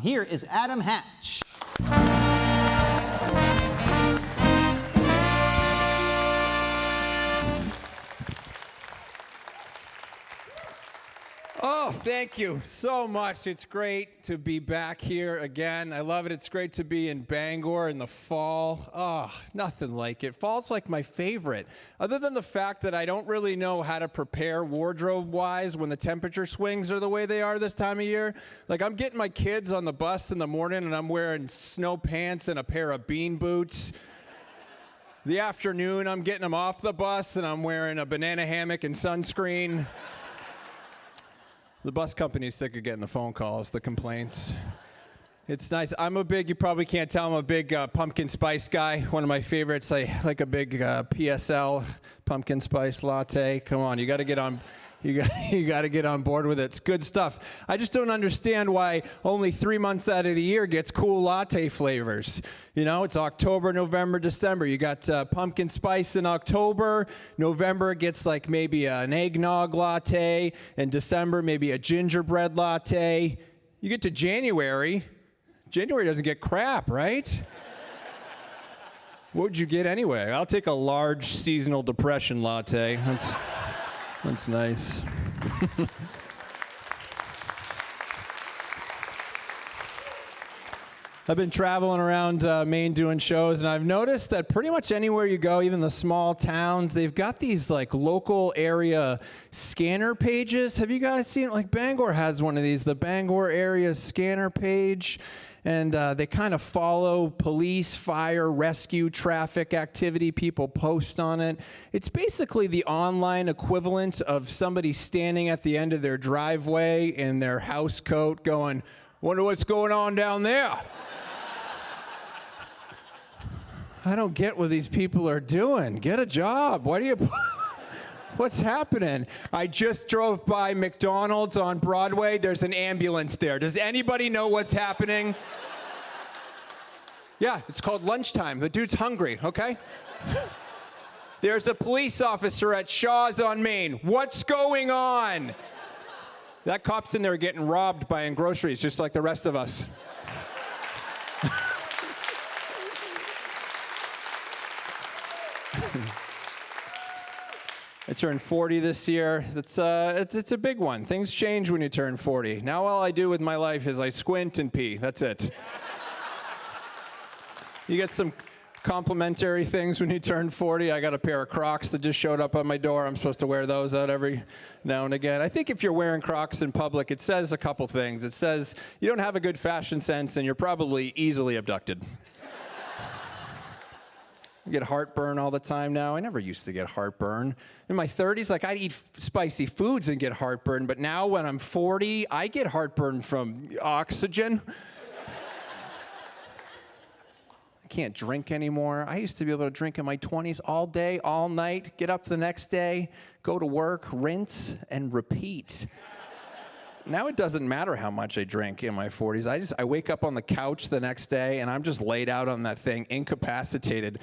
Here is Adam Hatch. Oh, thank you so much. It's great to be back here again. I love it. It's great to be in Bangor in the fall. Oh, nothing like it. Fall's like my favorite. Other than the fact that I don't really know how to prepare wardrobe-wise when the temperature swings are the way they are this time of year. Like, I'm getting my kids on the bus in the morning and I'm wearing snow pants and a pair of bean boots. The afternoon, I'm getting them off the bus and I'm wearing a banana hammock and sunscreen. The bus company's sick of getting the phone calls, the complaints. It's nice. You probably can't tell, I'm a big pumpkin spice guy. One of my favorites. I like a big PSL pumpkin spice latte. Come on, you got to get on. You got to get on board with it. It's good stuff. I just don't understand why only 3 months out of the year gets cool latte flavors. You know, it's October, November, December. You got pumpkin spice in October. November gets like maybe an eggnog latte. In December, maybe a gingerbread latte. You get to January. January doesn't get crap, right? What would you get anyway? I'll take a large seasonal depression latte. That's nice. I've been traveling around Maine doing shows, and I've noticed that pretty much anywhere you go, even the small towns, they've got these like local area scanner pages. Have you guys seen it? Like Bangor has one of these, the Bangor area scanner page. And they kind of follow police, fire, rescue, traffic activity people post on it. It's basically the online equivalent of somebody standing at the end of their driveway in their house coat going, "Wonder what's going on down there." I don't get what these people are doing. Get a job. Why do you... What's happening? I just drove by McDonald's on Broadway. There's an ambulance there. Does anybody know what's happening? Yeah, it's called lunchtime. The dude's hungry, okay? There's a police officer at Shaw's on Main. What's going on? That cop's in there getting robbed buying groceries, just like the rest of us. I turned 40 this year. It's a big one. Things change when you turn 40. Now all I do with my life is I squint and pee. That's it. You get some complimentary things when you turn 40. I got a pair of Crocs that just showed up on my door. I'm supposed to wear those out every now and again. I think if you're wearing Crocs in public, it says a couple things. It says you don't have a good fashion sense and you're probably easily abducted. I get heartburn all the time now. I never used to get heartburn. In my 30s, like I'd eat spicy foods and get heartburn, but now when I'm 40, I get heartburn from oxygen. I can't drink anymore. I used to be able to drink in my 20s all day, all night, get up the next day, go to work, rinse, and repeat. Now it doesn't matter how much I drink in my 40s. I wake up on the couch the next day, and I'm just laid out on that thing, incapacitated,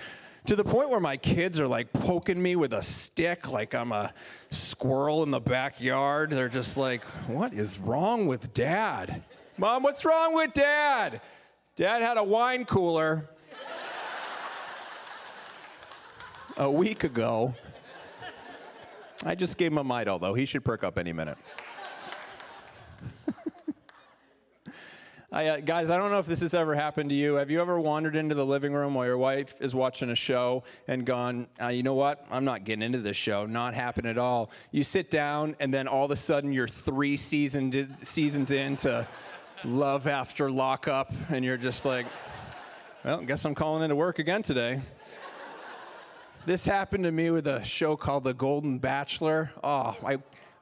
to the point where my kids are like poking me with a stick like I'm a squirrel in the backyard. They're just like, "What is wrong with Dad? Mom, what's wrong with Dad?" Dad had a wine cooler a week ago. I just gave him a Midol, though. He should perk up any minute. Guys, I don't know if this has ever happened to you. Have you ever wandered into the living room while your wife is watching a show and gone, you know what? I'm not getting into this show. Not happening at all. You sit down, and then all of a sudden you're 3 seasons into Love After Lockup, and you're just like, well, I guess I'm calling into work again today. This happened to me with a show called The Golden Bachelor. Oh,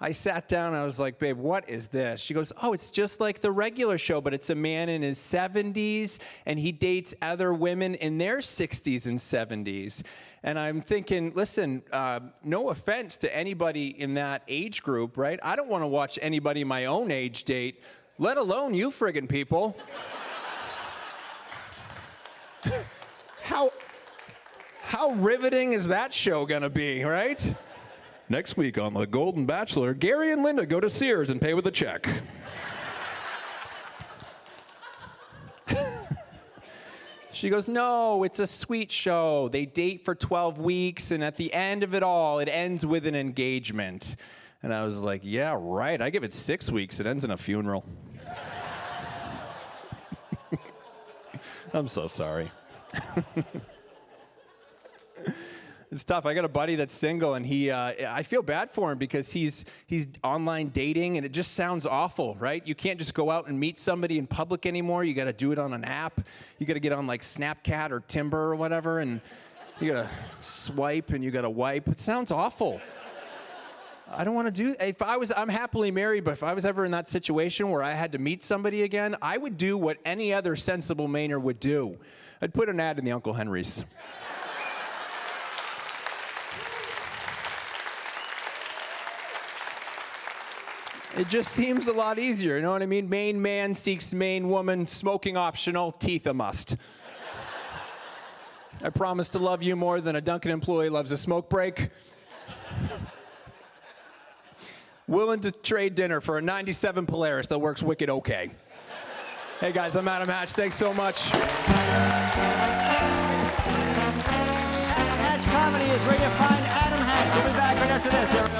I sat down and I was like, "Babe, what is this?" She goes, "Oh, it's just like the regular show, but it's a man in his 70s and he dates other women in their 60s and 70s. And I'm thinking, listen, no offense to anybody in that age group, right? I don't want to watch anybody my own age date, let alone you friggin' people. How riveting is that show gonna be, right? Next week on The Golden Bachelor, Gary and Linda go to Sears and pay with a check. She goes, no, it's a sweet show. They date for 12 weeks, and at the end of it all, it ends with an engagement. And I was like, yeah, right. I give it 6 weeks. It ends in a funeral. I'm so sorry. It's tough. I got a buddy that's single, and I feel bad for him because he's online dating, and it just sounds awful, right? You can't just go out and meet somebody in public anymore. You got to do it on an app. You got to get on like Snapchat or Timber or whatever, and you got to swipe and you got to wipe. It sounds awful. I don't want to do. I'm happily married, but if I was ever in that situation where I had to meet somebody again, I would do what any other sensible Mainer would do. I'd put an ad in the Uncle Henry's. It just seems a lot easier, you know what I mean? Maine man seeks Maine woman, smoking optional, teeth a must. I promise to love you more than a Dunkin' employee loves a smoke break. Willing to trade dinner for a 97 Polaris that works wicked okay. Hey guys, I'm Adam Hatch. Thanks so much. Adam Hatch Comedy is where you find Adam Hatch. We'll be back right after this.